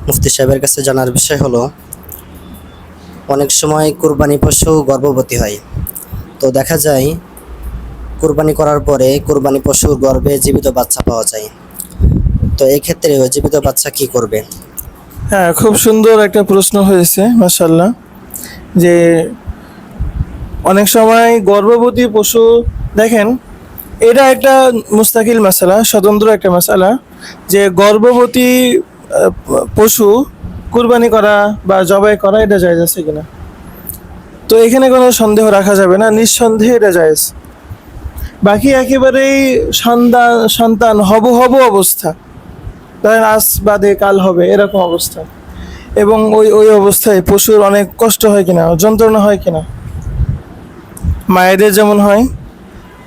মুফতি সাহেবের কাছে জানার বিষয় হলো, অনেক সময় কুরবানি পশু গর্ভবতী হয়। তো দেখা যায় কুরবানি করার পরে কুরবানি পশুর গর্ভে জীবিত বাচ্চা পাওয়া যায়। তো এই ক্ষেত্রে ওই জীবিত বাচ্চা কি করবে? হ্যাঁ, খুব সুন্দর একটা প্রশ্ন হয়েছে, মাশাআল্লাহ। যে অনেক সময় গর্ভবতী পশু, দেখেন, এটা একটা মুস্তাকিল মাসালা, স্বতন্ত্র একটা মাসালা, যে গর্ভবতী পশু কুরবানি করা বা জবাই করা এটা জায়েজ আছে কিনা। তো এখানে কোনো সন্দেহ রাখা যাবে না, নিঃসন্দেহে এটা জায়েজ। বাকি একেবারেই সন্তান সন্তান হব হব অবস্থা, ধরেন আজ বাদে কাল হবে এরকম অবস্থা, এবং ওই ওই অবস্থায় পশুর অনেক কষ্ট হয় কিনা, যন্ত্রণা হয় কিনা, মায়েদের যেমন হয়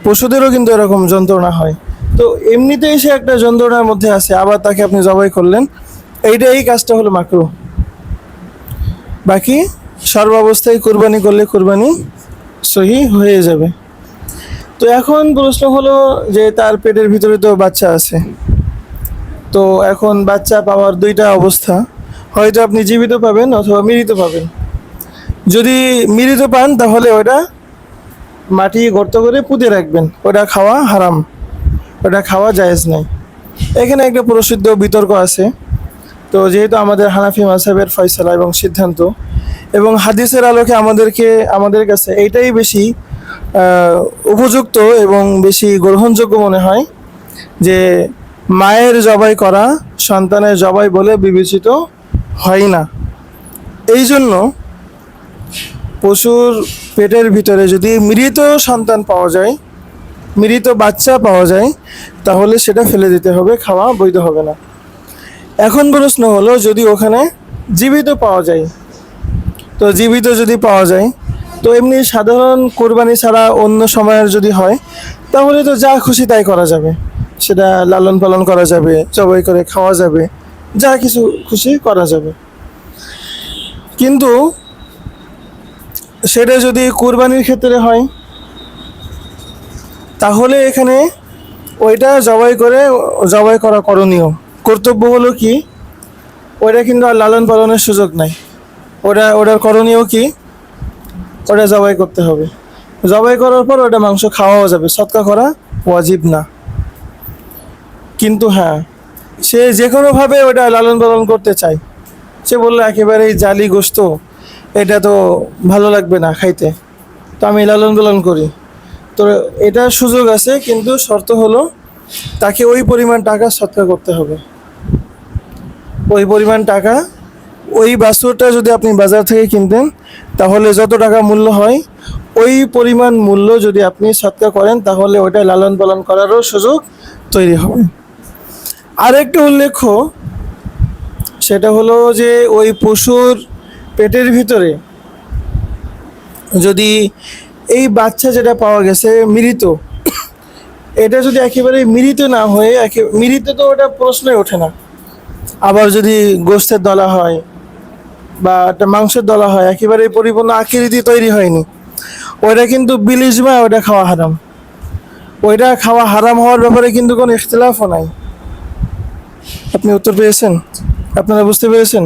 পশুদেরও কিন্তু এরকম যন্ত্রণা হয়। তো এমনিতেই সে একটা যন্ত্রণার মধ্যে আছে, আবার তাকে আপনি জবাই করলেন, এই কাজটা হলো মাকরুহ। বাকি সর্বাবস্থায় কুরবানি করলে কুরবানি সহি হয়ে যাবে। তো এখন প্রশ্ন হলো যে তার পেটের ভিতরে তো বাচ্চা আছে, তো এখন বাচ্চা পাওয়ার দুইটা অবস্থা, হয়তো আপনি জীবিত পাবেন অথবা মৃত পাবেন। যদি মৃত পান তাহলে ওটা মাটি গর্ত করে পুঁতে রাখবেন, ওটা খাওয়া হারাম, ওটা খাওয়া জায়েজ নাই। এখানে একটা প্রসিদ্ধ বিতর্ক আছে। তো যেহেতু আমাদের হানাফি মাযহাবের ফয়সালা এবং সিদ্ধান্ত এবং হাদিসের আলোকে আমাদের কাছে এইটাই বেশি উপযুক্ত এবং বেশি গ্রহণযোগ্য মনে হয় যে মায়ের জবাই করা সন্তানের জবাই বলে বিবেচিত হয় না। এই জন্য পশুর পেটের ভিতরে যদি মৃত সন্তান পাওয়া যায়, মৃত বাচ্চা পাওয়া যায়, তাহলে সেটা ফেলে দিতে হবে, খাওয়া বৈধ হবে না। এখন প্রশ্ন হলো, যদি ওখানে জীবিত পাওয়া যায়, তো জীবিত যদি পাওয়া যায়, তো এমনি সাধারণ কোরবানি ছাড়া অন্য সময়ের যদি হয়, তাহলে তো যা খুশি তাই করা যাবে, সেটা লালন পালন করা যাবে, জবাই করে খাওয়া যাবে, যা কিছু খুশি করা যাবে। কিন্তু সেটা যদি কুরবানির ক্ষেত্রে হয়, তাহলে এখানে ওইটা জবাই করা করণীয়। কর্তব্য হলো কি, ওইটা কিন্তু আর লালন পালনের সুযোগ নাই, ওটার করণীয় কি, ওটা জবাই করতে হবে। জবাই করার পর ওটা মাংস খাওয়াও যাবে, সৎকা করা ওয়াজিব না। কিন্তু হ্যাঁ, সে যে কোনোভাবে ওটা লালন পালন করতে চায়, সে বললো একেবারেই জালি গোশত, এটা তো ভালো লাগবে না খাইতে, তো আমি লালন পালন করি, তো এটার সুযোগ আছে, কিন্তু শর্ত হলো তাকে ওই পরিমাণ টাকা সৎকার করতে হবে। ওই পরিমাণ টাকা, ওই বাছুরটা যদি আপনি বাজার থেকে কিনতেন, তাহলে যত টাকা মূল্য হয় ওই পরিমাণ মূল্য যদি আপনি সৎকার করেন, তাহলে ওইটা লালন পালন করারও সুযোগ তৈরি হবে। আরেকটা উল্লেখ্য, সেটা হলো যে ওই পশুর পেটের ভিতরে যদি এই বাচ্চা যেটা পাওয়া গেছে মৃত, এটা যদি একেবারে মৃত না হয়ে, মৃত তো ওটা প্রশ্নই ওঠে না। আবার যদি গোশতের দলা হয় বা একটা মাংসের দলা হয়, একেবারে পরিপূর্ণ আকৃতি তৈরি হয়নি, ওইটা কিন্তু বিলিজমা, ওইটা খাওয়া হারাম। ওইটা খাওয়া হারাম হওয়ার ব্যাপারে কিন্তু কোনো ইখতিলাফও নাই। আপনি উত্তর পেয়েছেন? আপনারা বুঝতে পেরেছেন?